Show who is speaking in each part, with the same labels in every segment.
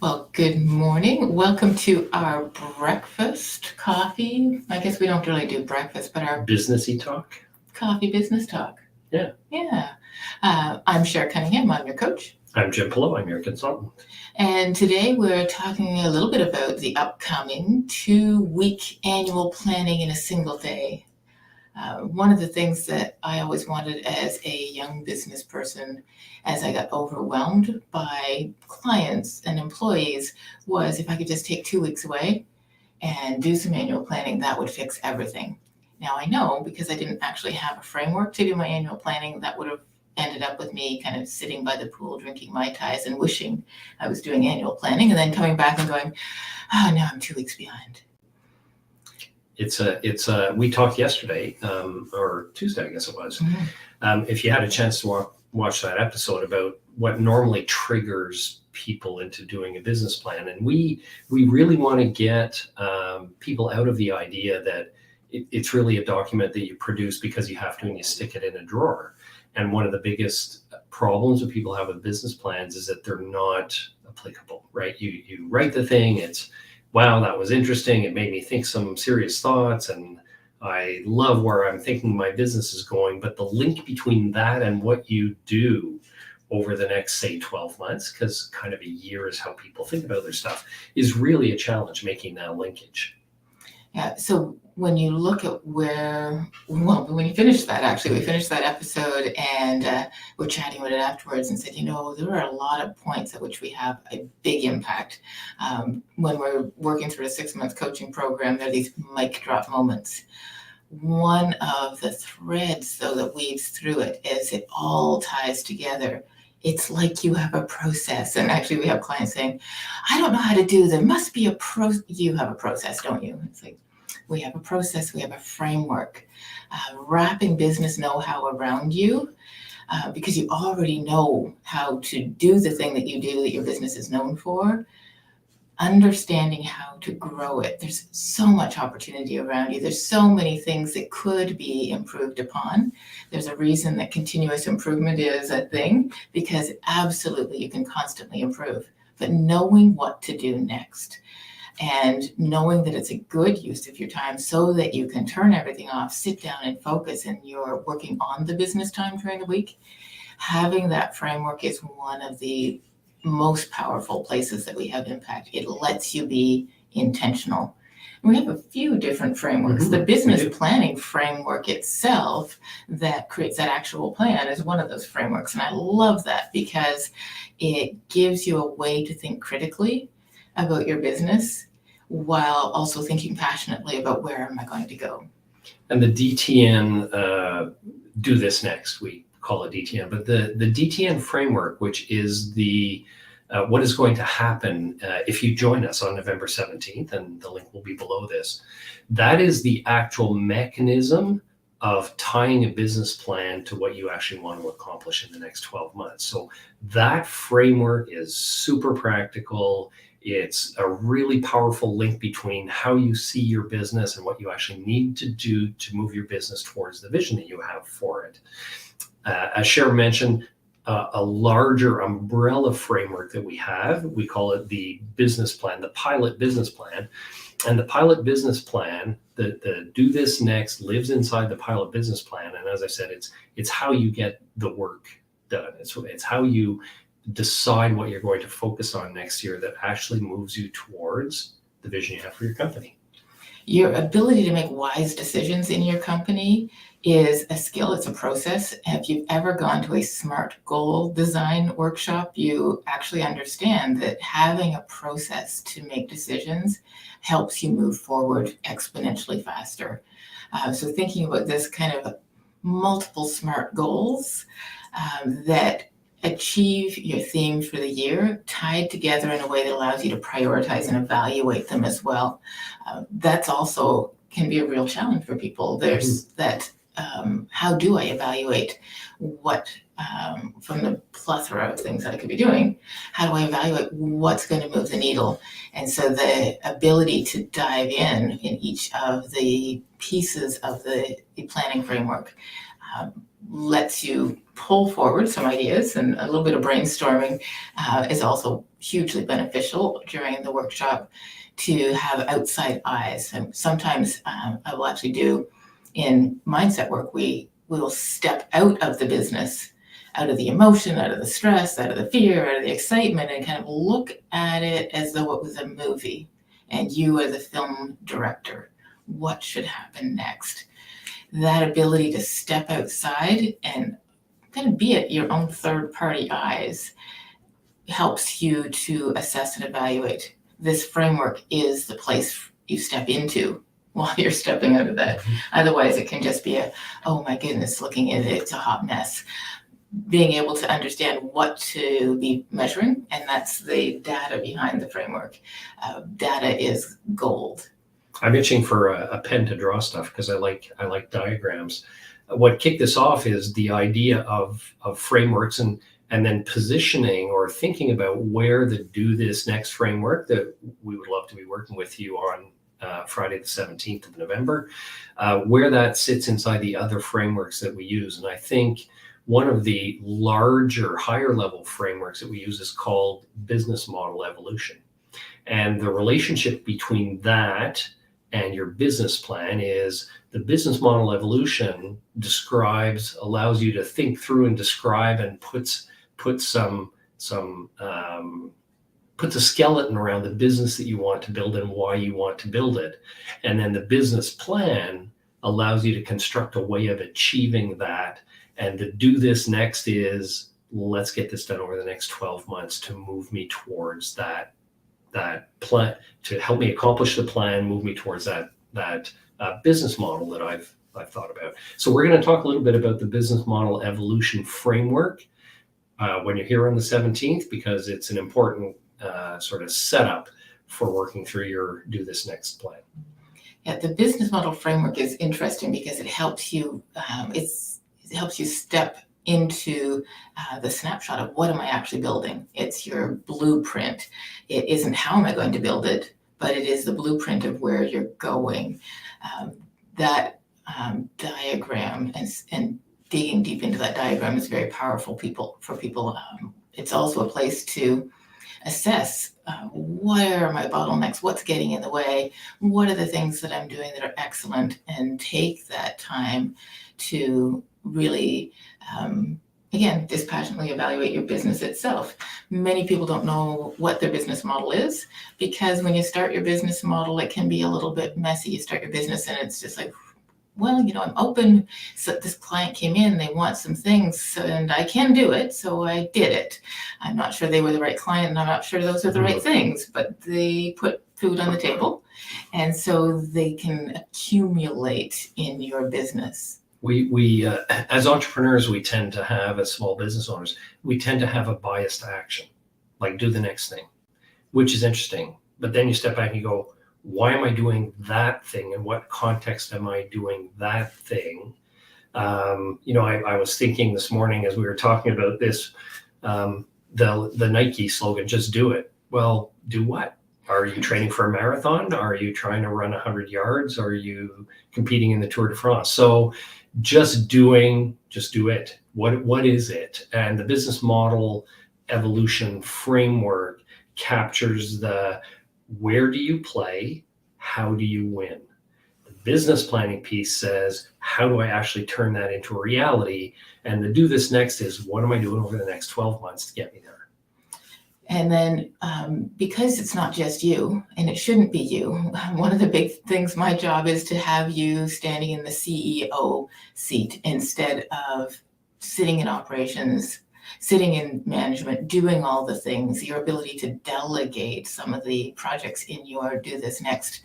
Speaker 1: Well, good morning. Welcome to our breakfast coffee. I guess we don't really do breakfast, but our
Speaker 2: Businessy talk.
Speaker 1: coffee business talk.
Speaker 2: Yeah.
Speaker 1: Yeah. I'm Cher Cunningham. I'm your coach.
Speaker 2: I'm Jim Pillow. I'm your consultant.
Speaker 1: And today we're talking a little bit about the upcoming 2-week annual planning in a single day. One of the things that I always wanted as a young business person, as I got overwhelmed by clients and employees, was if I could just take 2 weeks away and do some annual planning, that would fix everything. Now I know, because I didn't actually have a framework to do my annual planning, that would have ended up with me kind of sitting by the pool drinking Mai Tais and wishing I was doing annual planning, and then coming back and going, oh, now I'm 2 weeks behind.
Speaker 2: We talked yesterday, or Tuesday, I guess it was. If you had a chance to watch that episode about what normally triggers people into doing a business plan, and we really want to get people out of the idea that it's really a document that you produce because you have to and you stick it in a drawer. And one of the biggest problems that people have with business plans is that they're not applicable, right? You write the thing, it's wow, that was interesting. It made me think some serious thoughts, and I love where I'm thinking my business is going. But the link between that and what you do over the next, say, 12 months, because kind of a year is how people think about their stuff, is really a challenge making that linkage.
Speaker 1: Yeah, so when you look at when you finish that, actually, we finished that episode and we're chatting about it afterwards and said, there are a lot of points at which we have a big impact. When we're working through a 6-month coaching program, there are these mic drop moments. One of the threads, though, that weaves through it is it all ties together. It's like you have a process. And actually, we have clients saying, I don't know how to do, there must be a process. You have a process, don't you? It's like, we have a process, we have a framework. Wrapping business know-how around you, because you already know how to do the thing that you do that your business is known for. Understanding how to grow it. There's so much opportunity around you. There's so many things that could be improved upon. There's a reason that continuous improvement is a thing, because absolutely you can constantly improve. But knowing what to do next and knowing that it's a good use of your time so that you can turn everything off, sit down and focus, and you're working on the business time during the week, having that framework is one of the most powerful places that we have impact. It lets you be intentional. And we have a few different frameworks. The business planning framework itself that creates that actual plan is one of those frameworks. And I love that because it gives you a way to think critically about your business while also thinking passionately about where am I going to go.
Speaker 2: And the DTN, do this next, we call it DTN, but the DTN framework, which is the what is going to happen if you join us on November 17th, and the link will be below this, that is the actual mechanism of tying a business plan to what you actually want to accomplish in the next 12 months. So that framework is super practical. It's a really powerful link between how you see your business and what you actually need to do to move your business towards the vision that you have for it. As Cher mentioned, a larger umbrella framework that we have, we call it the business plan, the pilot business plan. And the pilot business plan, the do this next, lives inside the pilot business plan. And as I said, it's how you get the work done. It's how you decide what you're going to focus on next year that actually moves you towards the vision you have for your company.
Speaker 1: Your ability to make wise decisions in your company is a skill. It's a process. If you've ever gone to a SMART goal design workshop, you actually understand that having a process to make decisions helps you move forward exponentially faster. So thinking about this kind of multiple SMART goals that achieve your theme for the year, tied together in a way that allows you to prioritize and evaluate them as well. That's also can be a real challenge for people. There's that, how do I evaluate what, from the plethora of things that I could be doing, how do I evaluate what's going to move the needle? And so the ability to dive in each of the pieces of the planning framework lets you pull forward some ideas, and a little bit of brainstorming is also hugely beneficial during the workshop to have outside eyes. And sometimes I will actually do in mindset work, we will step out of the business, out of the emotion, out of the stress, out of the fear, out of the excitement, and kind of look at it as though it was a movie and you are the film director. What should happen next? That ability to step outside and kind of be at your own third party eyes helps you to assess and evaluate. This framework is the place you step into while you're stepping out of that. Otherwise, it can just be oh my goodness, looking at it, it's a hot mess. Being able to understand what to be measuring, and that's the data behind the framework. Data is gold.
Speaker 2: I'm itching for a pen to draw stuff because I like diagrams. What kicked this off is the idea of frameworks and then positioning or thinking about where the Do This Next framework that we would love to be working with you on Friday the 17th of November, where that sits inside the other frameworks that we use. And I think one of the larger, higher level frameworks that we use is called business model evolution. And the relationship between that and your business plan is the business model evolution allows you to think through and describe and puts a skeleton around the business that you want to build and why you want to build it. And then the business plan allows you to construct a way of achieving that. And to Do This Next is, let's get this done over the next 12 months to move me towards that plan, to help me accomplish the plan, move me towards that business model that I've thought about. So we're going to talk a little bit about the business model evolution framework when you're here on the 17th, because it's an important sort of setup for working through your Do This Next plan.
Speaker 1: Yeah, the business model framework is interesting because it helps you. It helps you step into the snapshot of what am I actually building. It's your blueprint. It isn't how am I going to build it, but it is the blueprint of where you're going. That diagram and digging deep into that diagram is very powerful for people. It's also a place to assess where are my bottlenecks, what's getting in the way, what are the things that I'm doing that are excellent, and take that time to really, again, dispassionately evaluate your business itself. Many people don't know what their business model is, because when you start your business model, it can be a little bit messy. You start your business and it's just like, well, I'm open. So this client came in, they want some things and I can do it. So I did it. I'm not sure they were the right client and I'm not sure those are the right things, but they put food on the table. And so they can accumulate in your business.
Speaker 2: We as entrepreneurs, we tend to have, as small business owners, we tend to have a bias to action, like do the next thing, which is interesting. But then you step back and you go, why am I doing that thing? In what context am I doing that thing? I was thinking this morning as we were talking about this, the Nike slogan, just do it. Well, do what? Are you training for a marathon? Are you trying to run 100 yards? Are you competing in the Tour de France? So just do it. What is it? And the business model evolution framework captures the where do you play? How do you win? The business planning piece says, how do I actually turn that into a reality? And the Do This Next is, what am I doing over the next 12 months to get me there?
Speaker 1: And then because it's not just you, and it shouldn't be you, one of the big things, my job is to have you standing in the CEO seat instead of sitting in operations, sitting in management, doing all the things. Your ability to delegate some of the projects in your Do This Next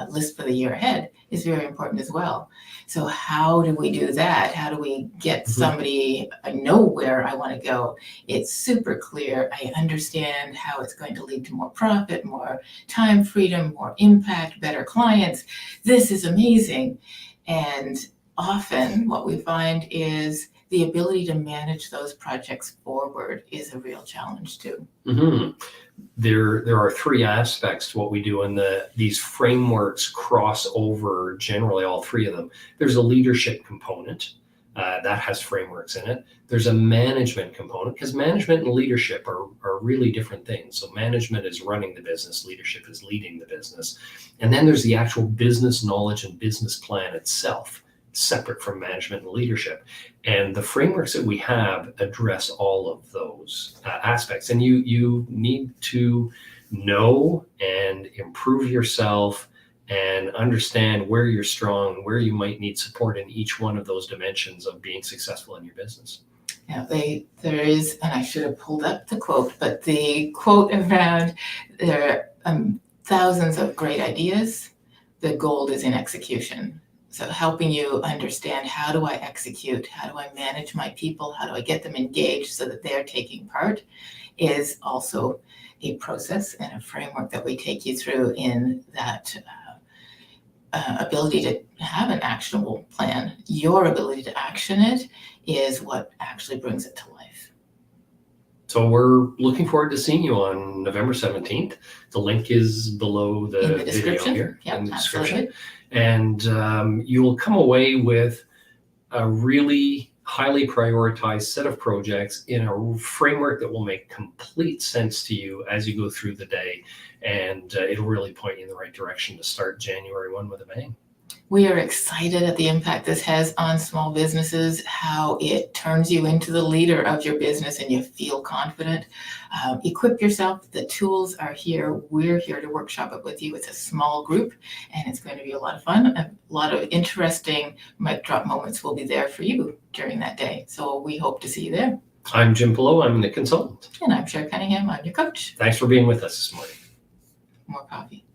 Speaker 1: list for the year ahead is very important as well. So how do we do that? How do we get somebody, I know where I want to go. It's super clear. I understand how it's going to lead to more profit, more time freedom, more impact, better clients. This is amazing. And often what we find is the ability to manage those projects forward is a real challenge too.
Speaker 2: There are three aspects to what we do, and these frameworks cross over generally all three of them. There's a leadership component, that has frameworks in it. There's a management component, because management and leadership are really different things. So management is running the business, leadership is leading the business. And then there's the actual business knowledge and business plan itself, separate from management and leadership. And the frameworks that we have address all of those aspects. And you need to know and improve yourself and understand where you're strong, where you might need support in each one of those dimensions of being successful in your business.
Speaker 1: Yeah, there is, and I should have pulled up the quote, but the quote around there are thousands of great ideas. The gold is in execution. So helping you understand, how do I execute? How do I manage my people? How do I get them engaged so that they're taking part, is also a process and a framework that we take you through in that ability to have an actionable plan. Your ability to action it is what actually brings it to life.
Speaker 2: So we're looking forward to seeing you on November 17th. The link is below the
Speaker 1: In the
Speaker 2: video
Speaker 1: description.
Speaker 2: here,
Speaker 1: Yep,
Speaker 2: in the description.
Speaker 1: absolutely.
Speaker 2: And you will come away with a really highly prioritized set of projects in a framework that will make complete sense to you as you go through the day. And it'll really point you in the right direction to start January 1 with a bang.
Speaker 1: We are excited at the impact this has on small businesses, how it turns you into the leader of your business and you feel confident. Equip yourself. The tools are here. We're here to workshop it with you. It's a small group and it's going to be a lot of fun. A lot of interesting mic drop moments will be there for you during that day. So we hope to see you there.
Speaker 2: I'm Jim Pillow. I'm the consultant.
Speaker 1: And I'm Cher Cunningham. I'm your coach.
Speaker 2: Thanks for being with us this morning.
Speaker 1: More coffee.